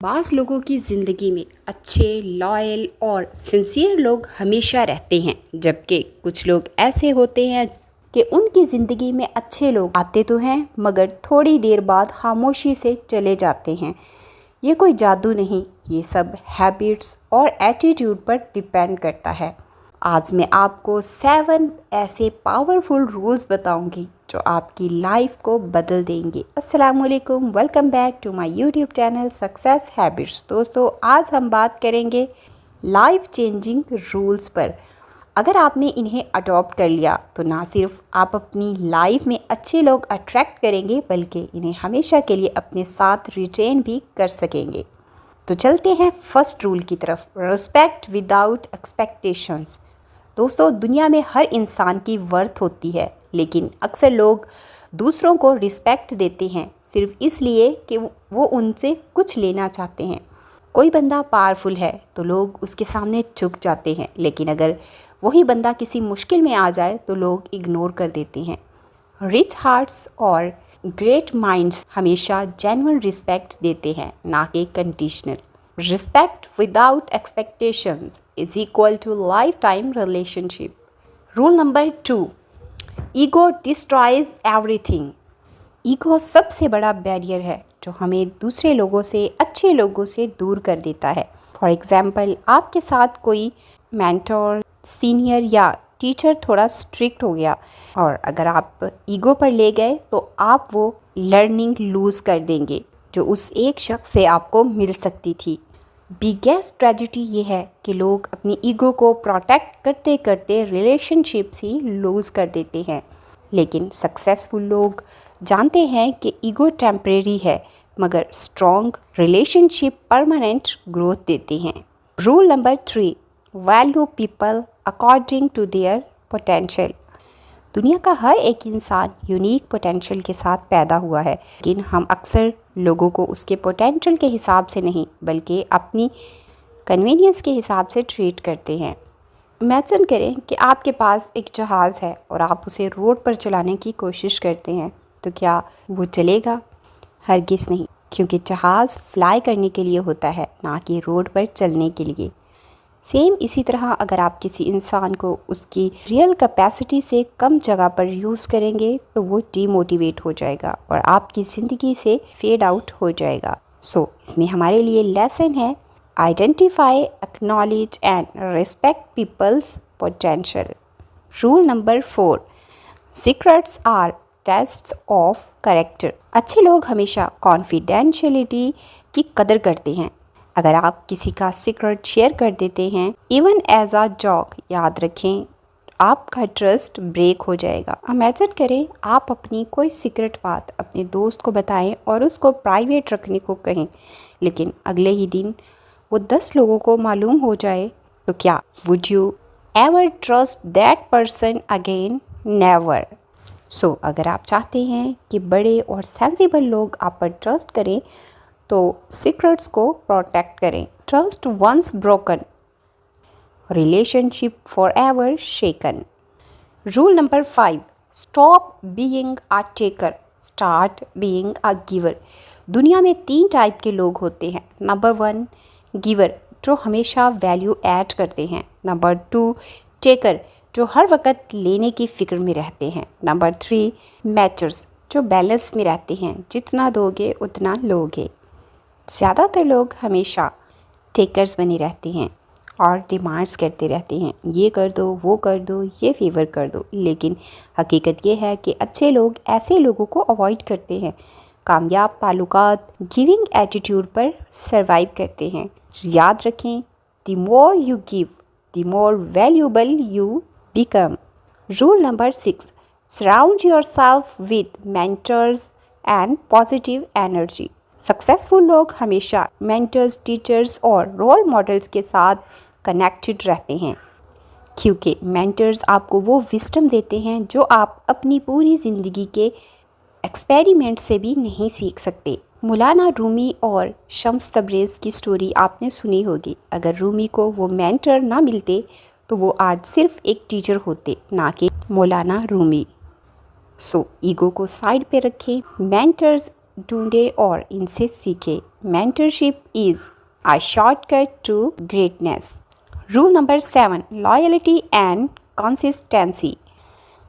बास लोगों की ज़िंदगी में अच्छे, लॉयल और सिंसियर लोग हमेशा रहते हैं, जबकि कुछ लोग ऐसे होते हैं कि उनकी ज़िंदगी में अच्छे लोग आते तो हैं मगर थोड़ी देर बाद खामोशी से चले जाते हैं। ये कोई जादू नहीं, ये सब हैबिट्स और एटीट्यूड पर डिपेंड करता है। आज मैं आपको 7 ऐसे पावरफुल रूल्स बताऊंगी जो आपकी लाइफ को बदल देंगे। अस्सलाम वालेकुम, welcome back to my YouTube channel Success Habits. दोस्तों, आज हम बात करेंगे लाइफ चेंजिंग रूल्स पर। अगर आपने इन्हें अडॉप्ट कर लिया तो ना सिर्फ आप अपनी लाइफ में अच्छे लोग अट्रैक्ट करेंगे बल्कि इन्हें हमेशा के लिए अपने साथ रिटेन भी कर सकेंगे। तो चलते हैं फर्स्ट रूल की तरफ, रिस्पेक्ट विदाउट एक्सपेक्टेशंस। दोस्तों, दुनिया में हर इंसान की वर्थ होती है, लेकिन अक्सर लोग दूसरों को रिस्पेक्ट देते हैं सिर्फ इसलिए कि वो उनसे कुछ लेना चाहते हैं। कोई बंदा पावरफुल है तो लोग उसके सामने झुक जाते हैं, लेकिन अगर वही बंदा किसी मुश्किल में आ जाए तो लोग इग्नोर कर देते हैं। रिच हार्ट्स और ग्रेट माइंड्स हमेशा जेन्युइन रिस्पेक्ट देते हैं, ना कि conditional. Respect without expectations is equal to lifetime relationship. Rule number 2. Ego destroys everything. Ego सबसे बड़ा बैरियर है जो हमें दूसरे लोगों से, अच्छे लोगों से दूर कर देता है। फॉर एग्ज़ाम्पल, आपके साथ कोई मेंटर, सीनियर या टीचर थोड़ा स्ट्रिक्ट हो गया और अगर आप ईगो पर ले गए तो आप वो लर्निंग लूज़ कर देंगे जो उस एक शख्स से आपको मिल सकती थी। बिगेस्ट ट्रेजेडी ये है कि लोग अपनी ईगो को प्रोटेक्ट करते करते रिलेशनशिप्स ही लूज़ कर देते हैं। लेकिन सक्सेसफुल लोग जानते हैं कि ईगो टेम्परेरी है मगर स्ट्रॉन्ग रिलेशनशिप परमानेंट ग्रोथ देते हैं। Rule number 3. Value people according to their potential. दुनिया का हर एक इंसान यूनिक पोटेंशियल के साथ पैदा हुआ है, लेकिन हम अक्सर लोगों को उसके पोटेंशियल के हिसाब से नहीं बल्कि अपनी कन्वीनियंस के हिसाब से ट्रीट करते हैं। इमेजिन करें कि आपके पास एक जहाज़ है और आप उसे रोड पर चलाने की कोशिश करते हैं, तो क्या वो चलेगा? हरगिज़ नहीं, क्योंकि जहाज़ फ्लाई करने के लिए होता है, ना कि रोड पर चलने के लिए। सेम इसी तरह अगर आप किसी इंसान को उसकी रियल कैपेसिटी से कम जगह पर यूज़ करेंगे तो वो डीमोटिवेट हो जाएगा और आपकी ज़िंदगी से फेड आउट हो जाएगा। इसमें हमारे लिए लेसन है, identify, acknowledge and respect people's potential. Rule number 4. Secrets are tests of character. अच्छे लोग हमेशा कॉन्फिडेंशियलिटी की कदर करते हैं। अगर आप किसी का सीक्रेट शेयर कर देते हैं इवन एज अ जॉक, याद रखें आपका ट्रस्ट ब्रेक हो जाएगा। इमेजिन करें आप अपनी कोई सीक्रेट बात अपने दोस्त को बताएं और उसको प्राइवेट रखने को कहें, लेकिन अगले ही दिन वो 10 लोगों को मालूम हो जाए, तो क्या would you ever trust that person again? Never. अगर आप चाहते हैं कि बड़े और सेंसिबल लोग आप पर ट्रस्ट करें तो सीक्रेट्स को प्रोटेक्ट करें। Trust once broken, relationship forever shaken. Rule number 5. Stop being a taker, start being a giver. दुनिया में 3 टाइप के लोग होते हैं। नंबर 1 गिवर, जो हमेशा वैल्यू ऐड करते हैं। नंबर 2 टेकर, जो हर वक्त लेने की फ़िक्र में रहते हैं। नंबर 3 मैचर्स, जो बैलेंस में रहते हैं, जितना दोगे उतना लोगे। ज़्यादातर लोग हमेशा टेकर्स बने रहते हैं और डिमांड्स करते रहते हैं, ये कर दो, वो कर दो, ये फेवर कर दो। लेकिन हकीकत ये है कि अच्छे लोग ऐसे लोगों को अवॉइड करते हैं। कामयाब ताल्लुकात गिविंग एटीट्यूड पर सरवाइव करते हैं। याद रखें, the more you give the more valuable you become. Rule number 6. Surround yourself with mentors and positive energy. Successful लोग हमेशा मेंटर्स, टीचर्स और रोल मॉडल्स के साथ कनेक्टेड रहते हैं, क्योंकि मेंटर्स आपको वो विस्डम देते हैं जो आप अपनी पूरी ज़िंदगी के एक्सपेरिमेंट से भी नहीं सीख सकते। मौलाना रूमी और शम्स तबरेज़ की स्टोरी आपने सुनी होगी। अगर रूमी को वो मेंटर ना मिलते तो वो आज सिर्फ एक टीचर होते, ना कि मौलाना रूमी। ईगो को साइड पे रखें, मेंटर्स ढूंढे और इनसे सीखे। mentorship is a shortcut to greatness. Rule number 7, loyalty and consistency.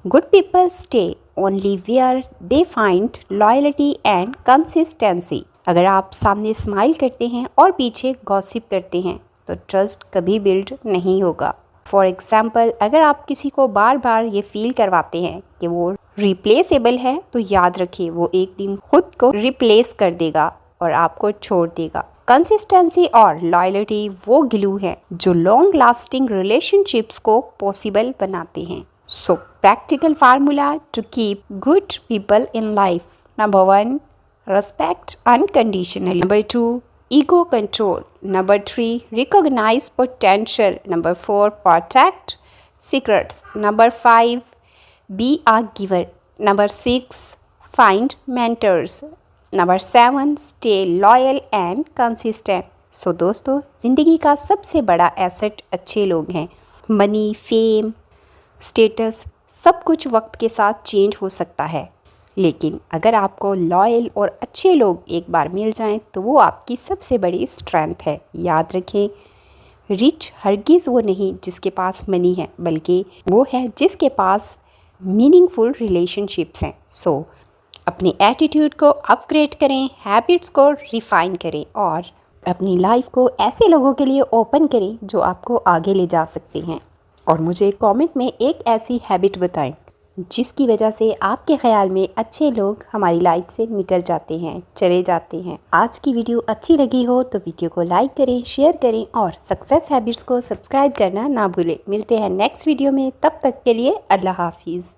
Good people stay only where they find loyalty and consistency. अगर आप सामने स्माइल करते हैं और पीछे गॉसिप करते हैं तो ट्रस्ट कभी बिल्ड नहीं होगा। फॉर एग्जाम्पल, अगर आप किसी को बार बार ये फील करवाते हैं कि वो रिप्लेसेबल है तो याद रखिए वो एक दिन खुद को रिप्लेस कर देगा और आपको छोड़ देगा। कंसिस्टेंसी और लॉयल्टी वो ग्लू है जो लॉन्ग लास्टिंग रिलेशनशिप्स को पॉसिबल बनाते हैं। So practical formula to keep good people in life. Number 1, respect unconditionally. Number 2, ego control. Number 3, recognize potential. Number 4, protect secrets. Number 5, be a giver. Number 6, find mentors. Number 7, stay loyal and consistent. So दोस्तों, ज़िंदगी का सबसे बड़ा asset अच्छे लोग हैं। Money, fame, status सब कुछ वक्त के साथ चेंज हो सकता है, लेकिन अगर आपको लॉयल और अच्छे लोग एक बार मिल जाएं तो वो आपकी सबसे बड़ी स्ट्रेंथ है। याद रखें, रिच हरगिज़ वो नहीं जिसके पास मनी है, बल्कि वो है जिसके पास मीनिंगफुल रिलेशनशिप्स हैं। सो अपने एटीट्यूड को अपग्रेड करें, हैबिट्स को रिफ़ाइन करें और अपनी लाइफ को ऐसे लोगों के लिए ओपन करें जो आपको आगे ले जा सकते हैं। और मुझे कमेंट में एक ऐसी हैबिट बताएं जिसकी वजह से आपके ख्याल में अच्छे लोग हमारी लाइफ से निकल जाते हैं, चले जाते हैं। आज की वीडियो अच्छी लगी हो तो वीडियो को लाइक करें, शेयर करें और सक्सेस हैबिट्स को सब्सक्राइब करना ना भूलें। मिलते हैं नेक्स्ट वीडियो में, तब तक के लिए अल्लाह हाफिज़।